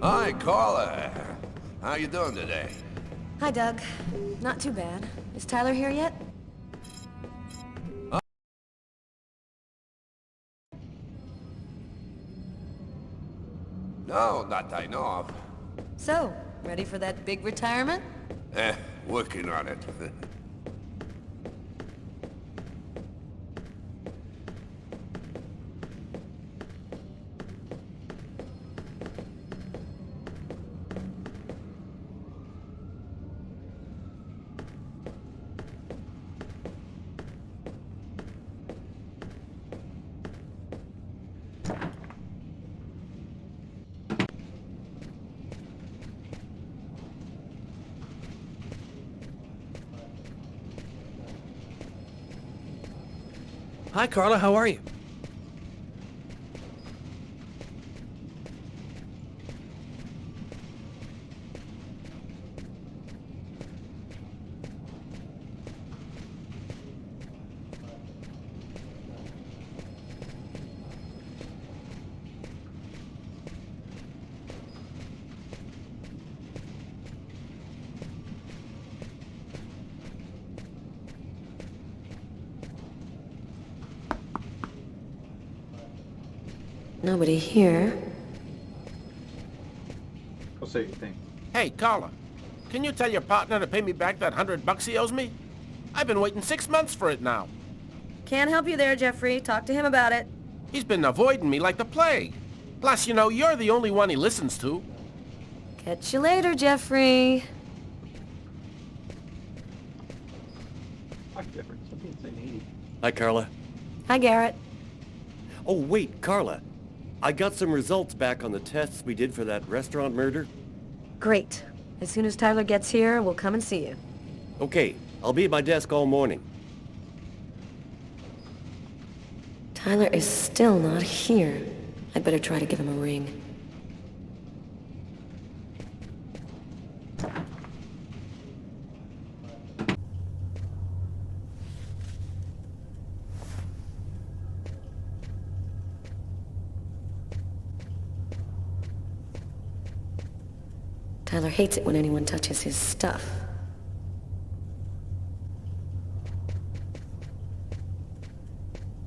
Hi, Carla. How you doing today? Hi, Doug. Not too bad. Is Tyler here yet? No, not that I know of. So, ready for that big retirement? Working on it. Hi, Carla. How are you? Nobody here. I'll say your thing. Hey, Carla, can you tell your partner to pay me back that $100 he owes me? I've been waiting 6 months for it now. Can't help you there, Jeffrey. Talk to him about it. He's been avoiding me like the plague. Plus, you know, you're the only one he listens to. Catch you later, Jeffrey. Fuck difference. I'm being saying 80. Hi, Carla. Hi, Garrett. Oh, wait, Carla. I got some results back on the tests we did for that restaurant murder. Great. As soon as Tyler gets here, we'll come and see you. Okay, I'll be at my desk all morning. Tyler is still not here. I'd better try to give him a ring. Tyler hates it when anyone touches his stuff.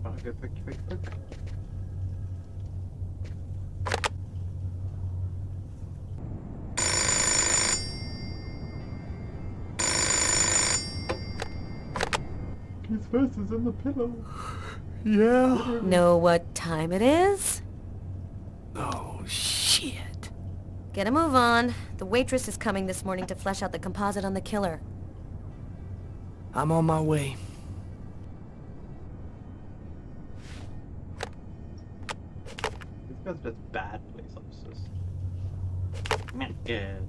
Oh, good, quick. His face is in the pillow. Yeah? Know what time it is? Oh, shit. Get a move on. The waitress is coming this morning to flesh out the composite on the killer. I'm on my way. These guys are just bad police officers. Yeah.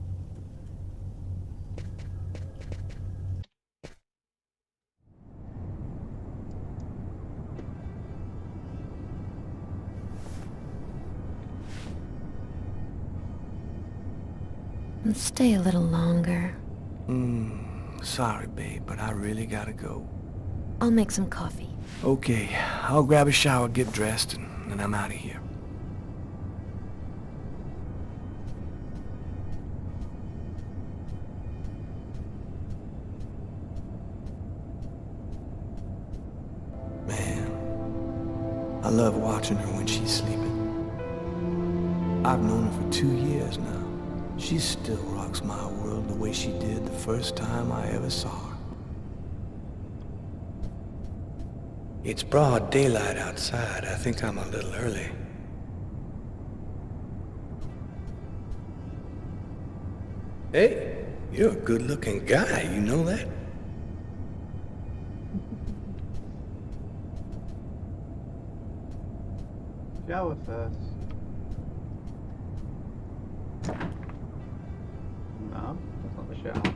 Let's stay a little longer. Sorry, babe, but I really gotta go. I'll make some coffee. Okay, I'll grab a shower, get dressed, and I'm out of here. Man, I love watching her when she's sleeping. I've known her for 2 years now. She still rocks my world the way she did the first time I ever saw her. It's broad daylight outside. I think I'm a little early. Hey, you're a good-looking guy, you know that? Shower first. the shower.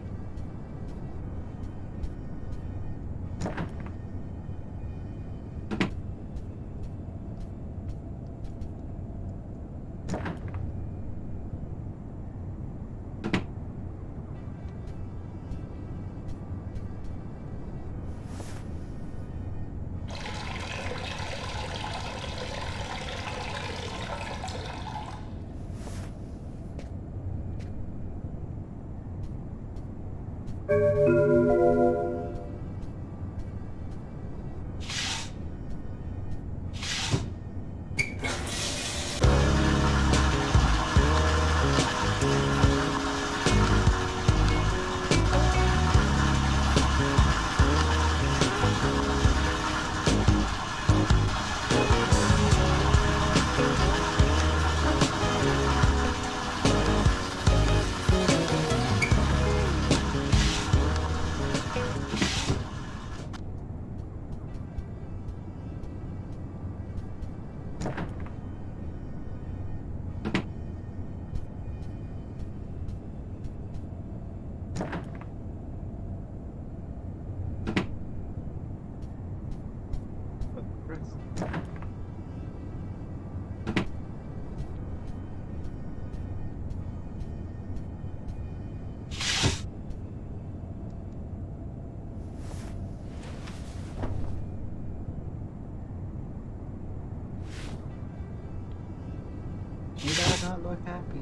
You does not look happy.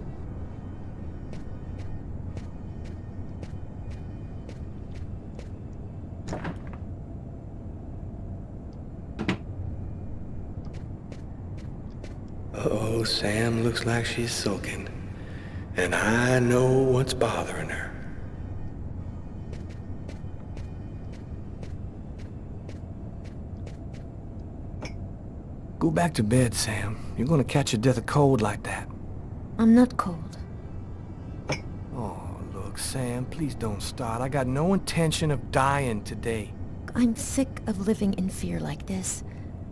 Uh-oh, Sam looks like she's sulking. And I know what's bothering her. Go back to bed, Sam. You're gonna catch your death of cold like that. I'm not cold. Oh, look, Sam, please don't start. I got no intention of dying today. I'm sick of living in fear like this.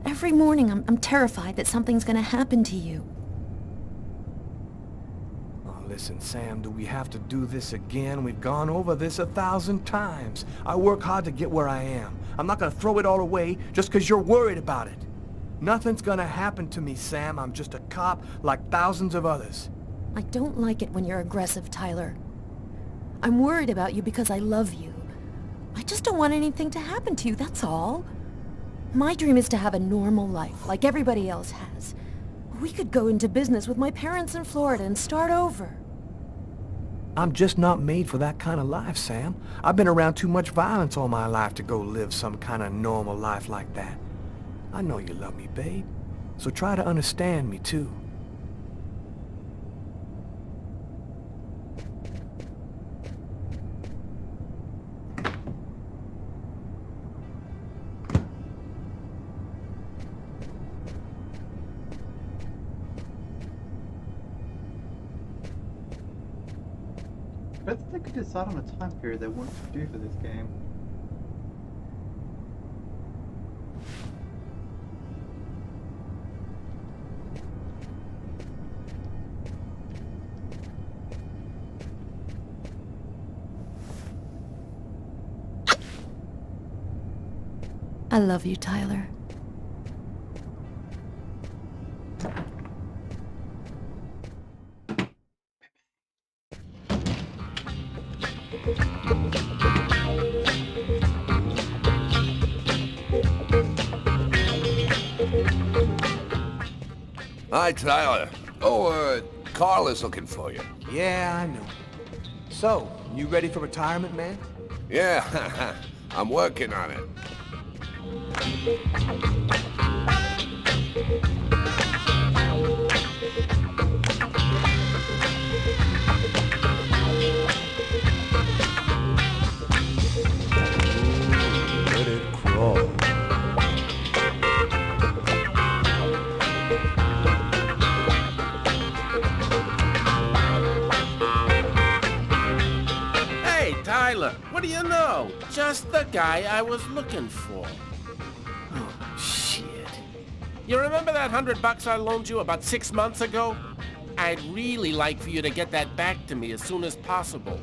Every morning I'm terrified that something's gonna happen to you. Oh, listen, Sam, do we have to do this again? We've gone over this 1,000 times. I work hard to get where I am. I'm not gonna throw it all away just because you're worried about it. Nothing's gonna happen to me, Sam. I'm just a cop like thousands of others. I don't like it when you're aggressive, Tyler. I'm worried about you because I love you. I just don't want anything to happen to you, that's all. My dream is to have a normal life, like everybody else has. We could go into business with my parents in Florida and start over. I'm just not made for that kind of life, Sam. I've been around too much violence all my life to go live some kind of normal life like that. I know you love me, babe. So try to understand me, too. I bet they could decide on a time period they want to do for this game. I love you, Tyler. Hi, Tyler. Oh, Carl is looking for you. Yeah, I know. So, you ready for retirement, man? Yeah, I'm working on it. Let it crawl. Hey, Tyler, what do you know? Just the guy I was looking for. Oh, shit. You remember that $100 I loaned you about 6 months ago? I'd really like for you to get that back to me as soon as possible.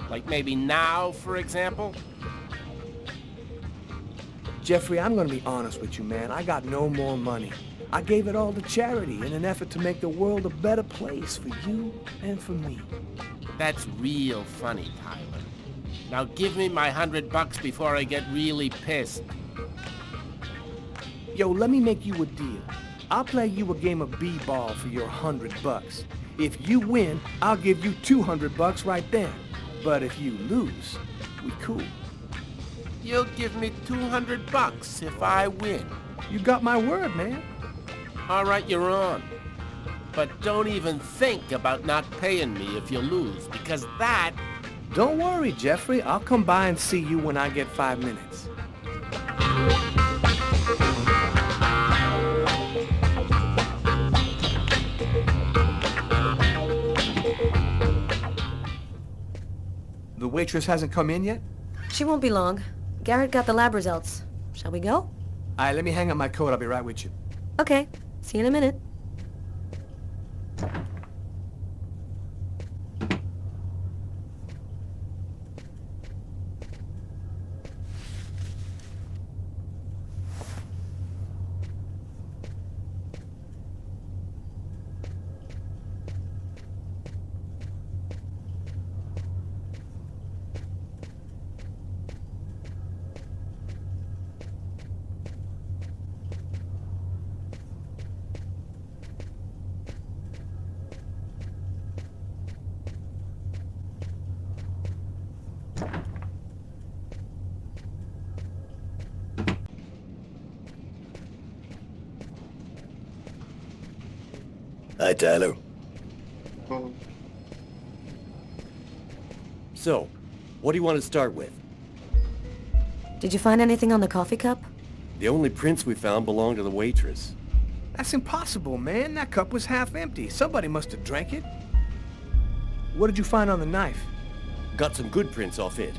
Like maybe now, for example? Jeffrey, I'm gonna be honest with you, man. I got no more money. I gave it all to charity in an effort to make the world a better place for you and for me. That's real funny, Tyler. Now give me my $100 before I get really pissed. Yo, let me make you a deal. I'll play you a game of b-ball for your $100. If you win, I'll give you $200 right then. But if you lose, we cool. You'll give me $200 if I win. You got my word, man. All right, you're on. But don't even think about not paying me if you lose, because that... Don't worry, Jeffrey. I'll come by and see you when I get 5 minutes. The waitress hasn't come in yet? She won't be long. Garrett got the lab results. Shall we go? All right, let me hang up my coat. I'll be right with you. Okay. See you in a minute. Hi, Tyler. Well, So, what do you want to start with? Did you find anything on the coffee cup? The only prints we found belonged to the waitress. That's impossible, man. That cup was half empty. Somebody must have drank it. What did you find on the knife? Got some good prints off it.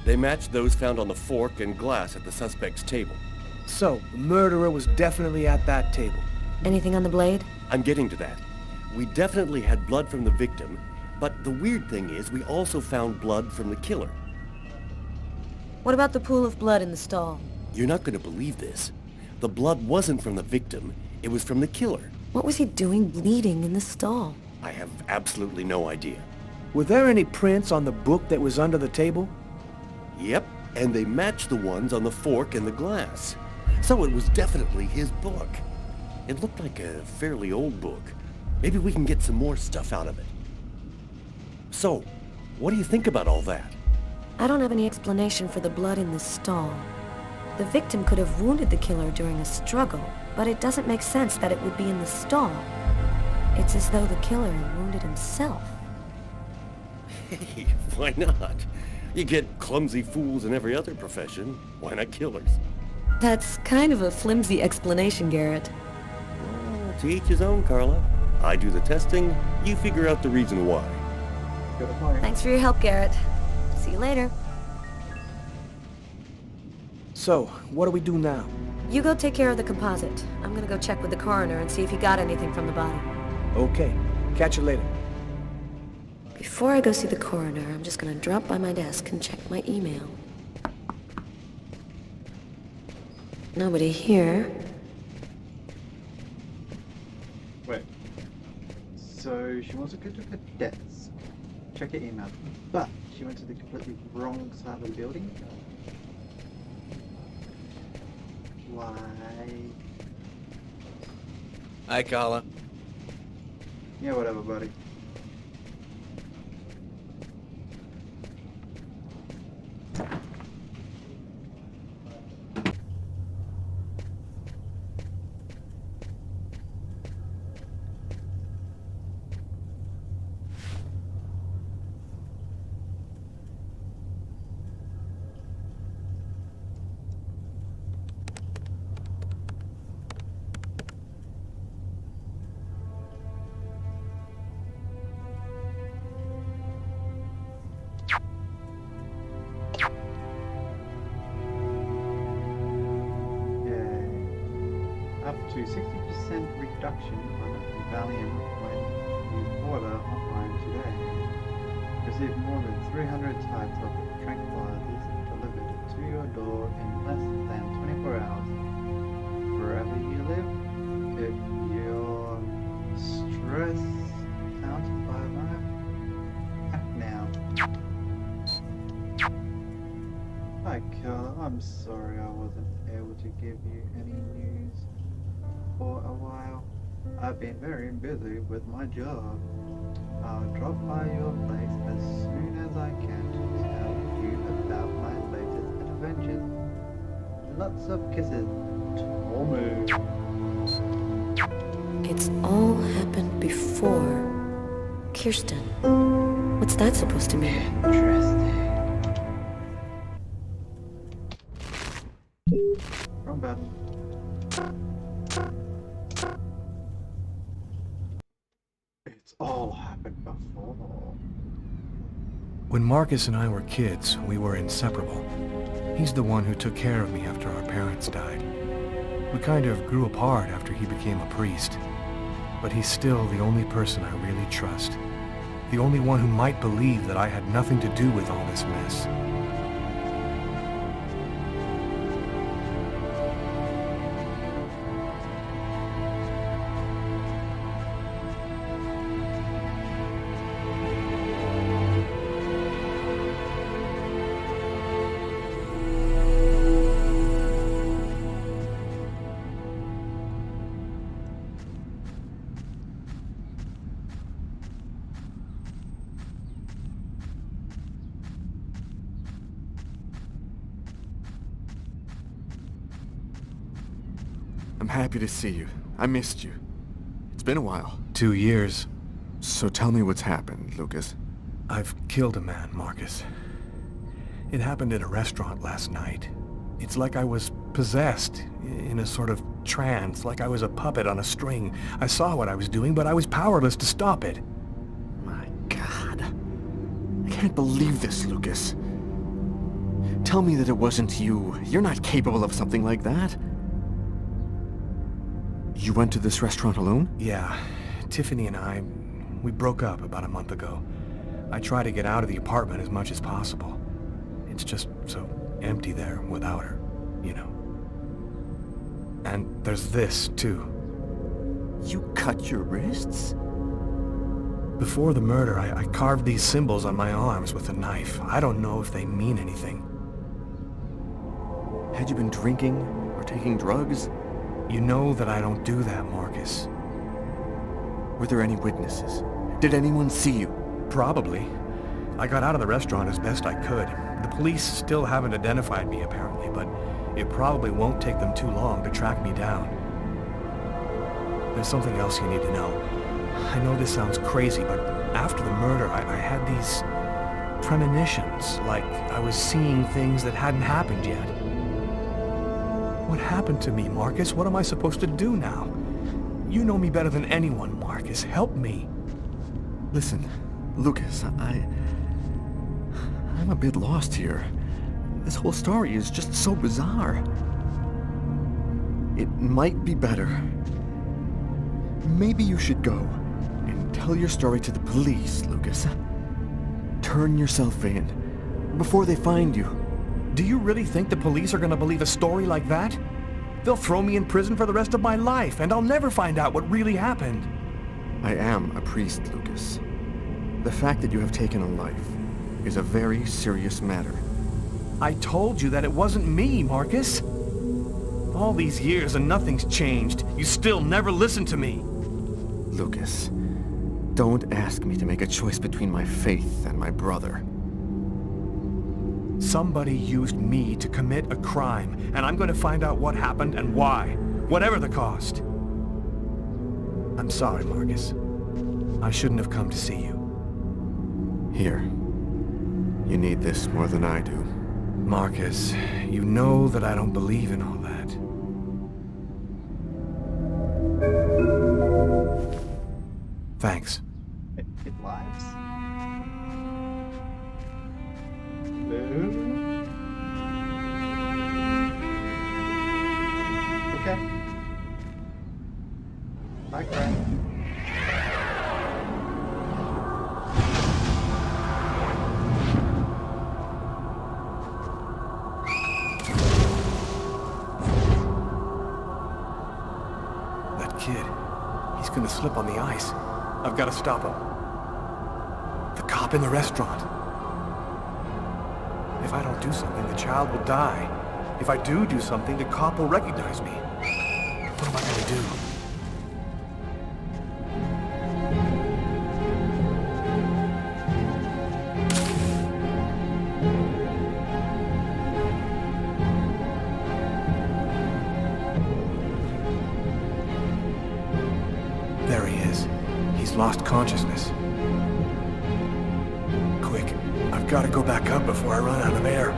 They matched those found on the fork and glass at the suspect's table. So, the murderer was definitely at that table. Anything on the blade? I'm getting to that. We definitely had blood from the victim, but the weird thing is we also found blood from the killer. What about the pool of blood in the stall? You're not going to believe this. The blood wasn't from the victim, it was from the killer. What was he doing bleeding in the stall? I have absolutely no idea. Were there any prints on the book that was under the table? Yep, and they matched the ones on the fork and the glass. So it was definitely his book. It looked like a fairly old book. Maybe we can get some more stuff out of it. So, what do you think about all that? I don't have any explanation for the blood in the stall. The victim could have wounded the killer during a struggle, but it doesn't make sense that it would be in the stall. It's as though the killer wounded himself. Hey, why not? You get clumsy fools in every other profession. Why not killers? That's kind of a flimsy explanation, Garrett. Well, to each his own, Carla. I do the testing, you figure out the reason why. got a point. Thanks for your help, Garrett. See you later. So, what do we do now? You go take care of the composite. I'm gonna go check with the coroner and see if he got anything from the body. Okay. Catch you later. Before I go see the coroner, I'm just gonna drop by my desk and check my email. Nobody here. Wait. So she wants to go to her desk, check her email, but she went to the completely wrong side of the building. Why? Hi, Carla. Yeah, whatever, buddy. Up to 60% reduction on Valium when used boiler online today. received more than 300 types of tranquilizers delivered to your door in less than 24 hours. Wherever you live, if you're stressed out by life, act now. Hi Carl, I'm sorry I wasn't able to give you any news for a while. I've been very busy with my job. I'll drop by your place as soon as I can to tell you about my latest adventures. Lots of kisses, Tommy. It's all happened before. Kirsten. What's that supposed to mean? Interesting. Wrong button. It's all happened before. When Marcus and I were kids, we were inseparable. He's the one who took care of me after our parents died. We kind of grew apart after he became a priest. But he's still the only person I really trust. The only one who might believe that I had nothing to do with all this mess. I'm happy to see you. I missed you. It's been a while. 2 years. So tell me what's happened, Lucas. I've killed a man, Marcus. It happened at a restaurant last night. It's like I was possessed, in a sort of trance, like I was a puppet on a string. I saw what I was doing, but I was powerless to stop it. My God. I can't believe this, Lucas. Tell me that it wasn't you. You're not capable of something like that. You went to this restaurant alone? Yeah. Tiffany and I, we broke up about a month ago. I try to get out of the apartment as much as possible. It's just so empty there without her, you know. And there's this, too. You cut your wrists? Before the murder, I carved these symbols on my arms with a knife. I don't know if they mean anything. Had you been drinking or taking drugs? You know that I don't do that, Marcus. Were there any witnesses? Did anyone see you? Probably. I got out of the restaurant as best I could. The police still haven't identified me, apparently, but it probably won't take them too long to track me down. There's something else you need to know. I know this sounds crazy, but after the murder, I had these premonitions, like I was seeing things that hadn't happened yet. What happened to me, Marcus? What am I supposed to do now? You know me better than anyone, Marcus. Help me. Listen, Lucas, I'm a bit lost here. This whole story is just so bizarre. It might be better. Maybe you should go and tell your story to the police, Lucas. Turn yourself in before they find you. Do you really think the police are gonna believe a story like that? They'll throw me in prison for the rest of my life, and I'll never find out what really happened. I am a priest, Lucas. The fact that you have taken a life is a very serious matter. I told you that it wasn't me, Marcus. All these years and nothing's changed. You still never listen to me. Lucas, don't ask me to make a choice between my faith and my brother. Somebody used me to commit a crime, and I'm going to find out what happened and why, whatever the cost. I'm sorry, Marcus. I shouldn't have come to see you. Here. You need this more than I do. Marcus, you know that I don't believe in all that. Thanks. It lives. Okay. Bye, friend. slip on the ice. I've got to stop him. The cop in the restaurant. If I don't do something, the child will die. If I do something, the cop will recognize me. What am I going to do? There he is. He's lost consciousness. Quick, I've got to go back up before I run out of air.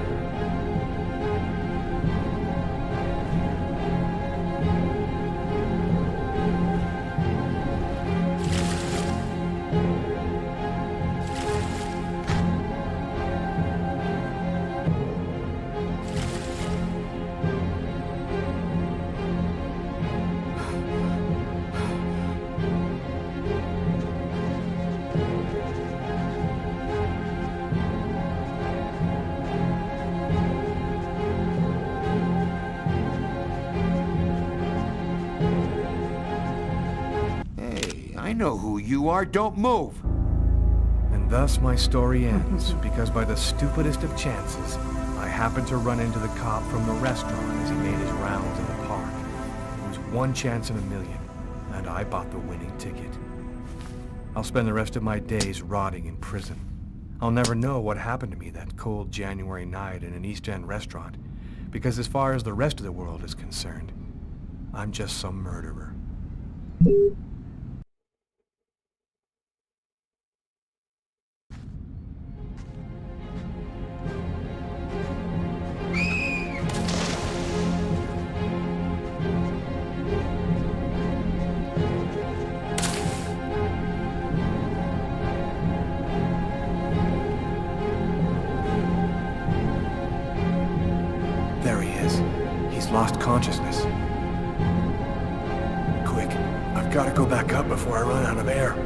I know who you are. Don't move. And thus my story ends, because by the stupidest of chances, I happened to run into the cop from the restaurant as he made his rounds in the park. It was one chance in a million, and I bought the winning ticket. I'll spend the rest of my days rotting in prison. I'll never know what happened to me that cold January night in an East End restaurant, because as far as the rest of the world is concerned, I'm just some murderer. There he is. He's lost consciousness. Quick, I've got to go back up before I run out of air.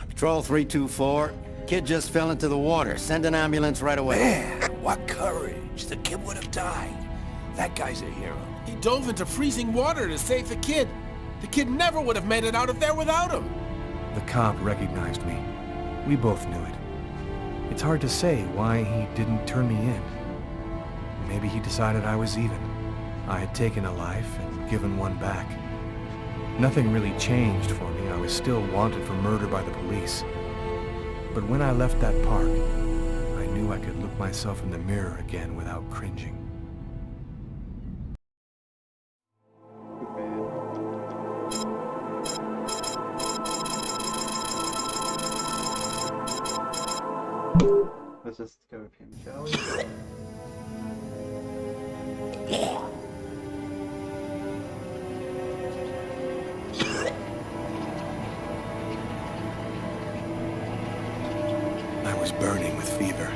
Patrol 324. Kid just fell into the water. Send an ambulance right away. Man, what courage. The kid would have died. That guy's a hero. He dove into freezing water to save the kid. The kid never would have made it out of there without him. The cop recognized me. We both knew it. It's hard to say why he didn't turn me in. Maybe he decided I was even. I had taken a life and given one back. Nothing really changed for me. I was still wanted for murder by the police. But when I left that park, I knew I could look myself in the mirror again without cringing. Let's just go with him, shall we? I was burning with fever.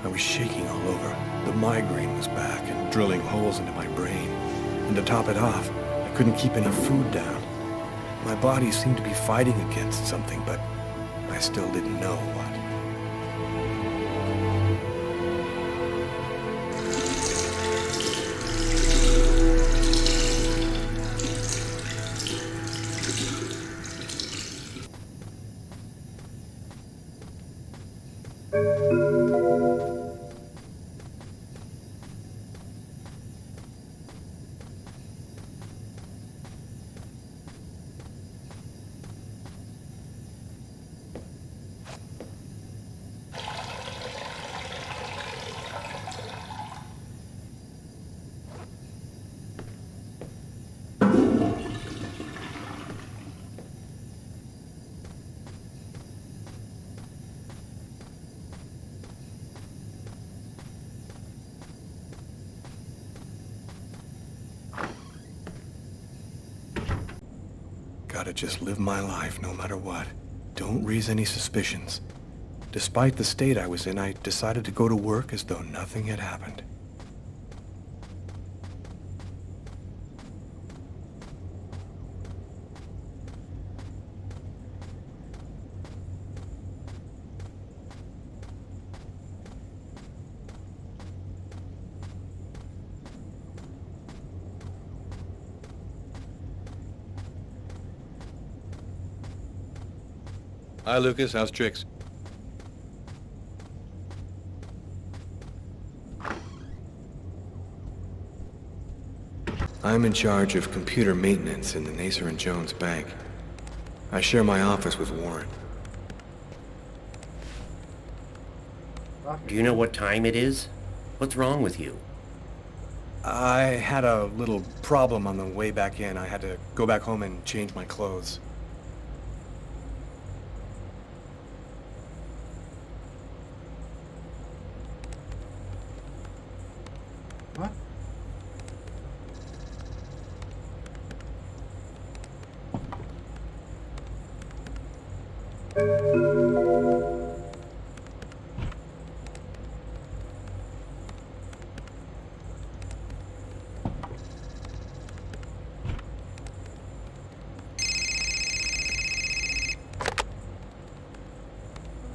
I was shaking all over. The migraine was back and drilling holes into my brain. And to top it off, I couldn't keep any food down. My body seemed to be fighting against something, but I still didn't know what. gotta just live my life no matter what. Don't raise any suspicions. Despite the state I was in, I decided to go to work as though nothing had happened. Hi, Lucas. How's Trix? I'm in charge of computer maintenance in the Nacer and Jones Bank. I share my office with Warren. Do you know what time it is? What's wrong with you? I had a little problem on the way back in. I had to go back home and change my clothes. What?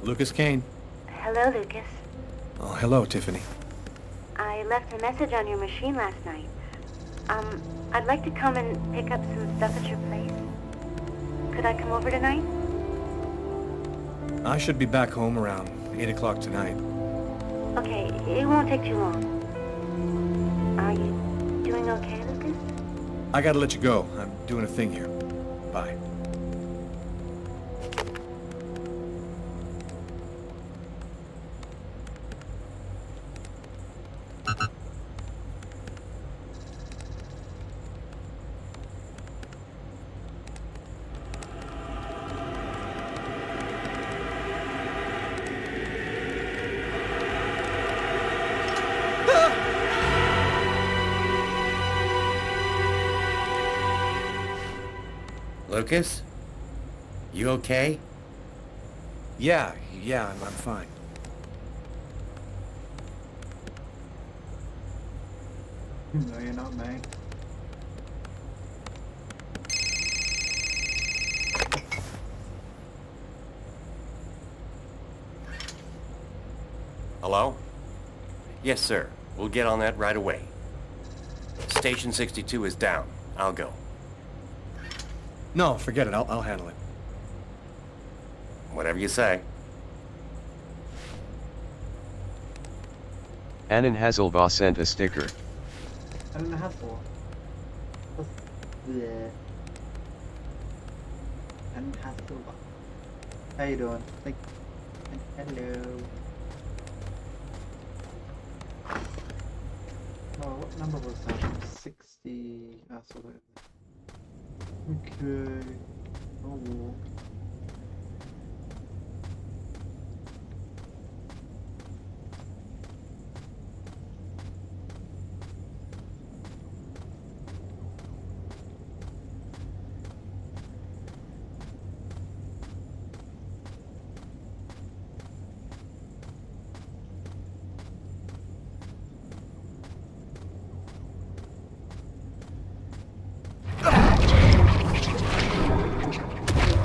Lucas Kane. Hello, Lucas. Oh, hello, Tiffany. I left a message on your machine last night. I'd like to come and pick up some stuff at your place. Could I come over tonight? I should be back home around 8 o'clock tonight. Okay, it won't take too long. Are you doing okay, Lucas? I gotta let you go. I'm doing a thing here. Bye. Lucas? You okay? Yeah, I'm fine. No, you're not, mate. Hello? Yes, sir. We'll get on that right away. Station 62 is down. I'll go. No, forget it. I'll handle it. Whatever you say. Annan Hasselbaugh sent a sticker. I don't know how for. Yeah. And Hasselbaugh. How you doing? Hello. Oh, what number was that? 60. I saw that. Okay. I'll walk.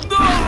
No!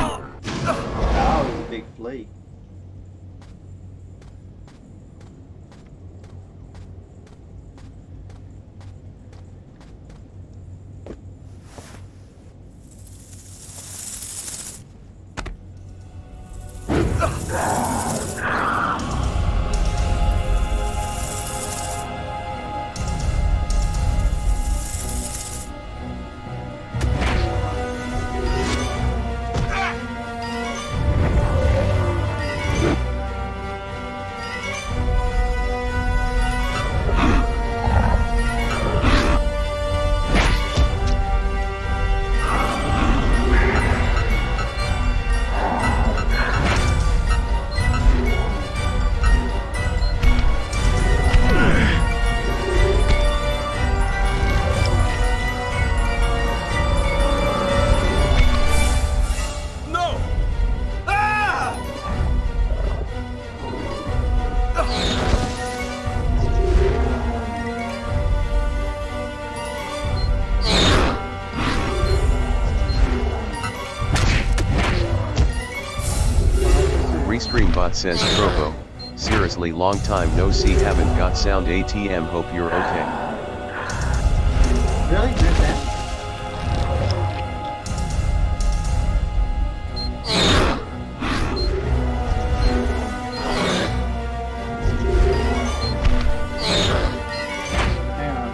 Restream bot says Trovo, seriously long time no see, haven't got sound ATM, hope you're okay. Really? There's that? Hang on.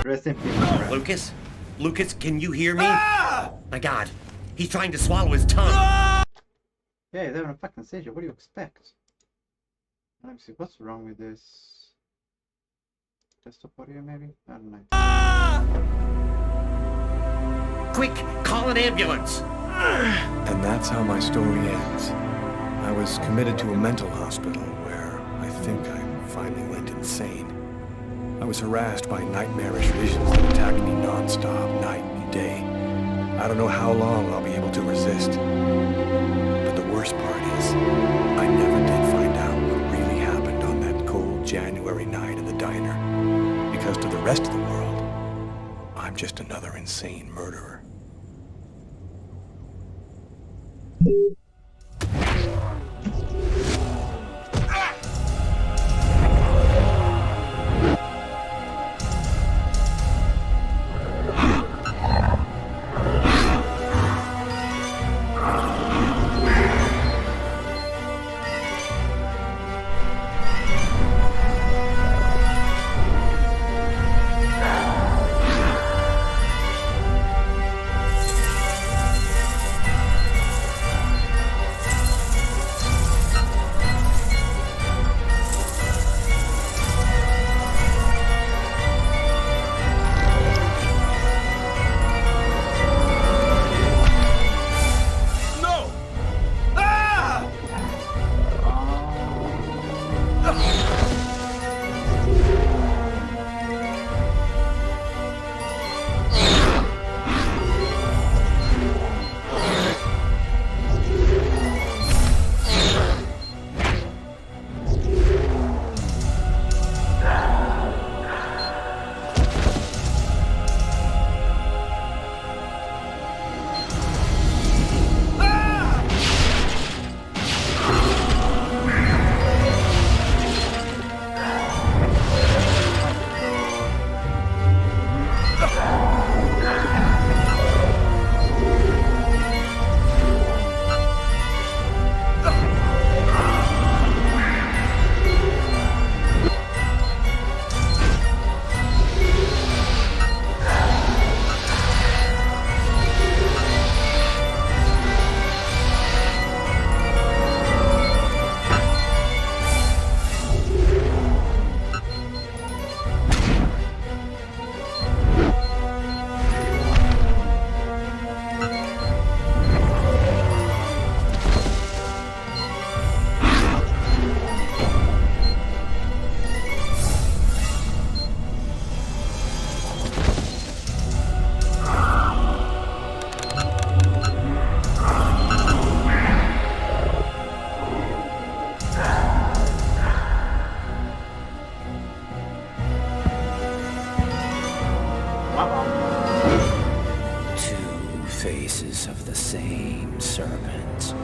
Rest in peace, friend. Lucas? Lucas, can you hear me? My God, he's trying to swallow his tongue. Yeah, he's having a fucking seizure. What do you expect? Let me see, what's wrong with this? Desktop audio, maybe? I don't know. Quick, call an ambulance. And that's how my story ends. I was committed to a mental hospital where I think I finally went insane. I was harassed by nightmarish visions that attacked me non-stop, night and day. I don't know how long I'll be able to resist. But the worst part is, I never did find out what really happened on that cold January night in the diner. Because to the rest of the world, I'm just another insane murderer. Faces of the same serpent.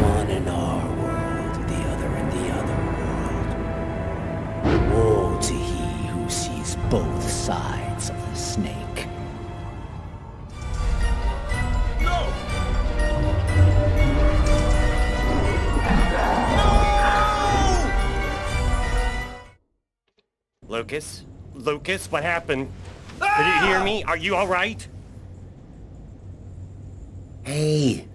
One in our world, the other in the other world. Woe to he who sees both sides of the snake. No! Lucas? Lucas, what happened? Did you hear me? Are you all right? Hey,